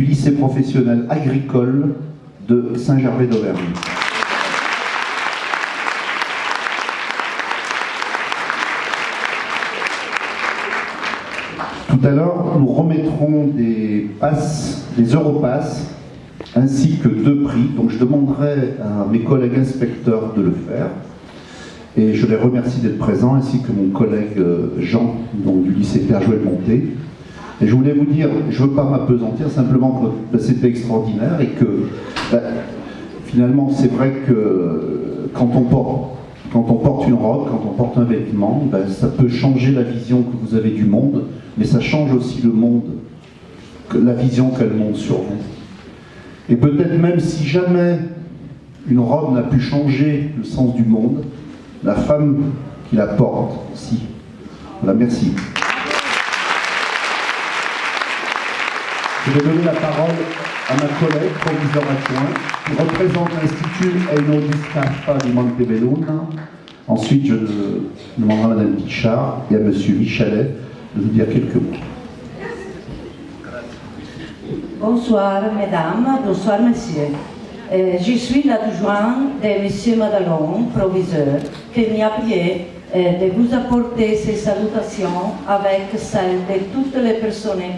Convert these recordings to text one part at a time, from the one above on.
du lycée professionnel agricole de Saint-Gervais d'Auvergne. Tout à l'heure, nous remettrons des passes, des Europasses, ainsi que 2 prix. Donc je demanderai à mes collègues inspecteurs de le faire. Et je les remercie d'être présents, ainsi que mon collègue Jean, donc, du lycée Père Joël Monté. Et je voulais vous dire, je ne veux pas m'appesantir, simplement que c'était extraordinaire et que finalement c'est vrai que quand on porte une robe, quand on porte un vêtement, ça peut changer la vision que vous avez du monde, mais ça change aussi le monde, la vision qu'elle monte sur vous. Et peut-être même si jamais une robe n'a pu changer le sens du monde, la femme qui la porte, si. Voilà, merci. Je vais donner la parole à ma collègue, proviseur adjoint, qui représente l'Institut Eino di Scarpa di Montebelluna. Ensuite, je demanderai à Mme Pichard et à M. Michalet de nous dire quelques mots. Bonsoir, mesdames, bonsoir, messieurs. Je suis l'adjoint de M. Madalon, proviseur, qui m'a prié de vous apporter ces salutations avec celles de toutes les personnes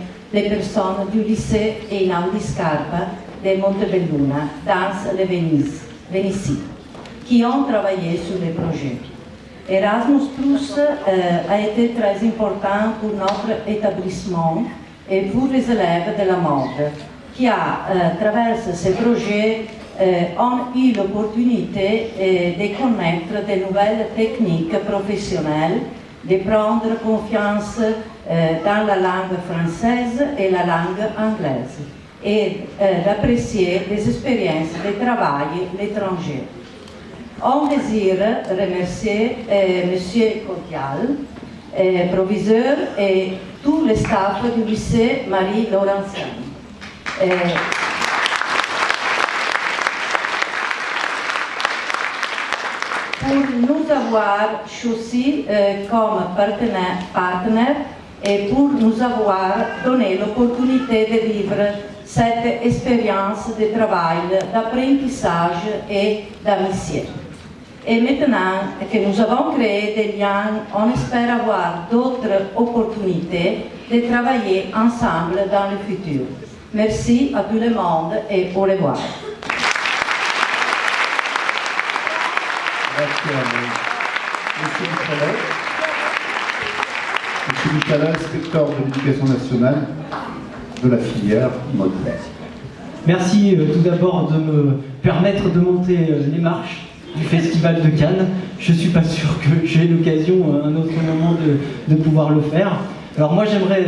du lycée Eino di Scarpa de Montebelluna, dans le Vénétie, qui ont travaillé sur le projet. Erasmus Plus a été très important pour notre établissement et pour les élèves de la mode, qui, à travers ce projet, ont eu l'opportunité de connaître de nouvelles techniques professionnelles, de prendre confiance dans la langue française et la langue anglaise, et d'apprécier les expériences de travail à l'étranger. On désire remercier M. Cotial, proviseur, et tout le staff du lycée Marie-Laurenciane. Pour nous avoir choisis comme partenaire et pour nous avoir donné l'opportunité de vivre cette expérience de travail, d'apprentissage et d'amitié. Et maintenant que nous avons créé des liens, on espère avoir d'autres opportunités de travailler ensemble dans le futur. Merci à tout le monde et au revoir. Merci à vous. Monsieur Michalet, inspecteur de l'éducation nationale de la filière mode. Merci tout d'abord de me permettre de monter les marches du Festival de Cannes. Je ne suis pas sûr que j'ai l'occasion à un autre moment de pouvoir le faire. Alors moi j'aimerais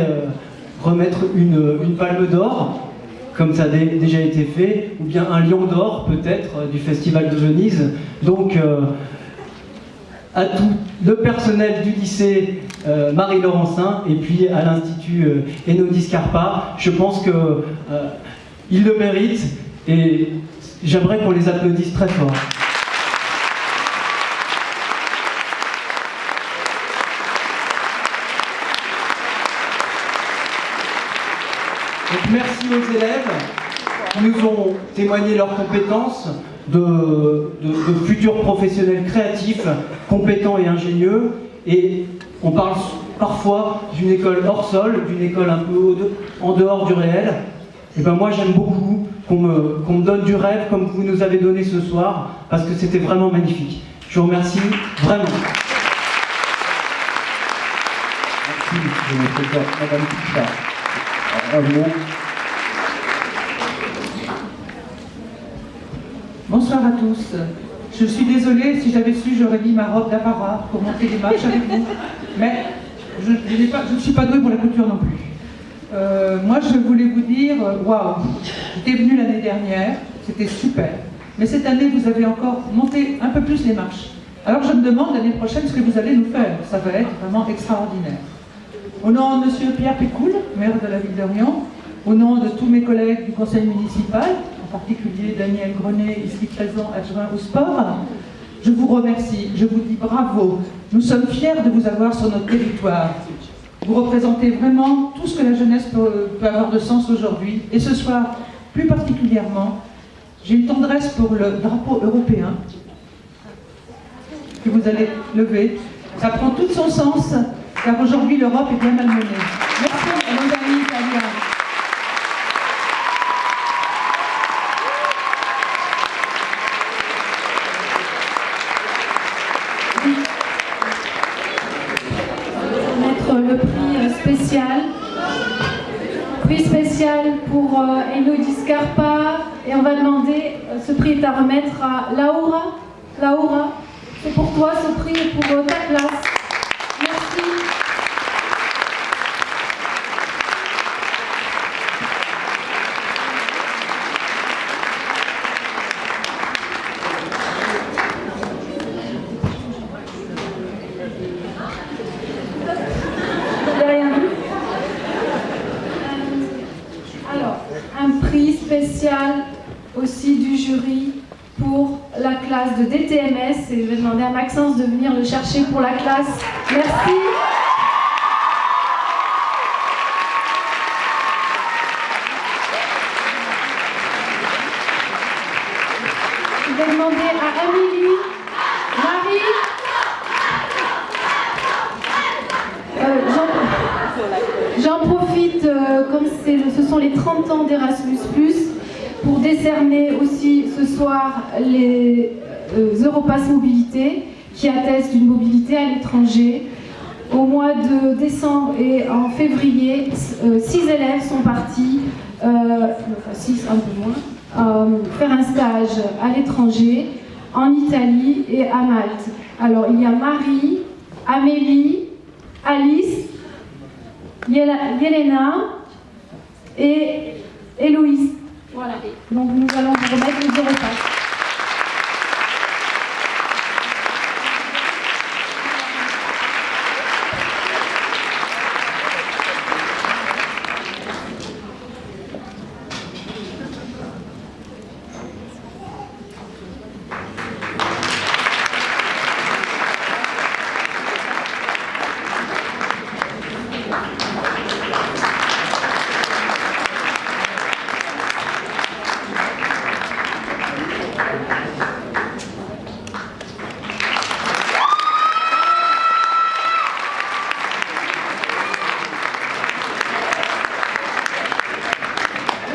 remettre une palme d'or, comme ça a déjà été fait, ou bien un lion d'or peut-être du Festival de Venise. Donc à tout le personnel du lycée Marie-Laurenciane et puis à l'Institut Eino di Scarpa, je pense qu'ils le méritent et j'aimerais qu'on les applaudisse très fort. Donc, merci aux élèves qui nous ont témoigné leurs compétences de futurs professionnels créatifs, compétents et ingénieux. Et on parle parfois d'une école hors sol, d'une école un peu en dehors du réel. Et ben moi j'aime beaucoup qu'on me donne du rêve comme vous nous avez donné ce soir, parce que c'était vraiment magnifique. Je vous remercie vraiment. Merci, Madame Pichard. Un mot. Bonsoir à tous. Je suis désolée, si j'avais su, j'aurais mis ma robe d'apparat pour monter les marches avec vous. Mais je ne suis pas douée pour la couture non plus. Moi, je voulais vous dire, waouh, j'étais venue l'année dernière, c'était super. Mais cette année, vous avez encore monté un peu plus les marches. Alors je me demande l'année prochaine ce que vous allez nous faire. Ça va être vraiment extraordinaire. Au nom de M. Pierre Pécoul, maire de la ville d'Orient, au nom de tous mes collègues du conseil municipal, en particulier Daniel Grenet, ici présent, adjoint au sport, je vous remercie, je vous dis bravo. Nous sommes fiers de vous avoir sur notre territoire. Vous représentez vraiment tout ce que la jeunesse peut avoir de sens aujourd'hui. Et ce soir, plus particulièrement, j'ai une tendresse pour le drapeau européen que vous allez lever. Ça prend tout son sens, car aujourd'hui l'Europe est bien malmenée. Merci à nos amis italiens. Mettre le prix spécial pour Elodie Scarpa, et on va demander, ce prix est à remettre à Laura. Laura, c'est pour toi ce prix et pour ta place. Merci. De rien. Alors, un prix spécial aussi du jury pour la classe de DTMS, et je vais demander à Maxence de venir le chercher pour la classe. Merci. Je vais demander à Amélie, Marie, j'en profite, comme ce sont les 30 ans d'Erasmus+, pour décerner aussi ce soir les Europass Mobilité, qui attestent d'une mobilité à l'étranger. Au mois de décembre et en février, 6 élèves sont partis, 6 un peu moins, faire un stage à l'étranger, en Italie et à Malte. Alors il y a Marie, Amélie, Alice, Yelena et Héloïse. Voilà. Donc nous allons vous remettre les Europass.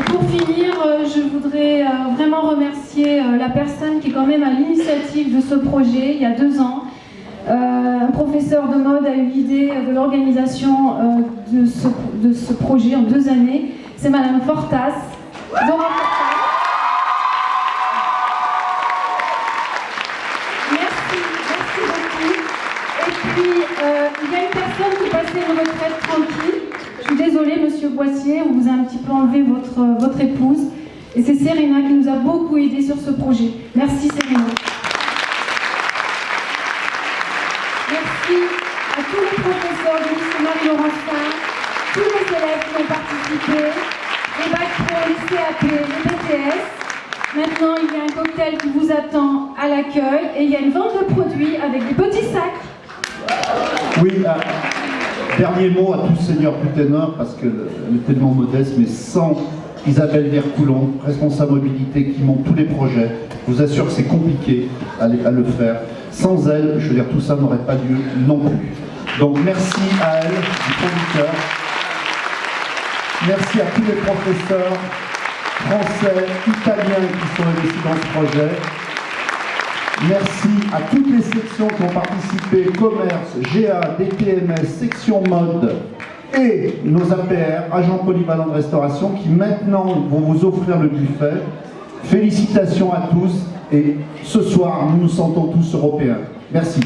Pour finir, je voudrais vraiment remercier la personne qui est quand même à l'initiative de ce projet il y a 2 ans. Un professeur de mode a eu l'idée de l'organisation de ce projet en 2 années. C'est Madame Fortas. Dora Fortas. Merci beaucoup. Et puis, il y a une personne qui passait une retraite tranquille. Je suis désolée, Monsieur Boissier, on vous a un petit peu enlevé votre épouse. Et c'est Serena qui nous a beaucoup aidé sur ce projet. Merci Serena. Merci à tous les professeurs du lycée Marie-Laurencin, tous les élèves qui ont participé, les bacs pro, les CAP, les BTS. Maintenant, il y a un cocktail qui vous attend à l'accueil et il y a une vente de produits avec des petits sacs. Oui, dernier mot à tout seigneur Puténor, parce qu'elle est tellement modeste, mais sans Isabelle Vercoulon, responsable mobilité, qui monte tous les projets, je vous assure que c'est compliqué à le faire. Sans elle, je veux dire, tout ça n'aurait pas lieu non plus. Donc merci à elle, du conducteur. Merci à tous les professeurs français, italiens qui sont investis dans ce projet. Merci à toutes les sections qui ont participé, commerce, GA, DTMS, section mode et nos APR, agents polyvalents de restauration, qui maintenant vont vous offrir le buffet. Félicitations à tous et ce soir, nous nous sentons tous européens. Merci.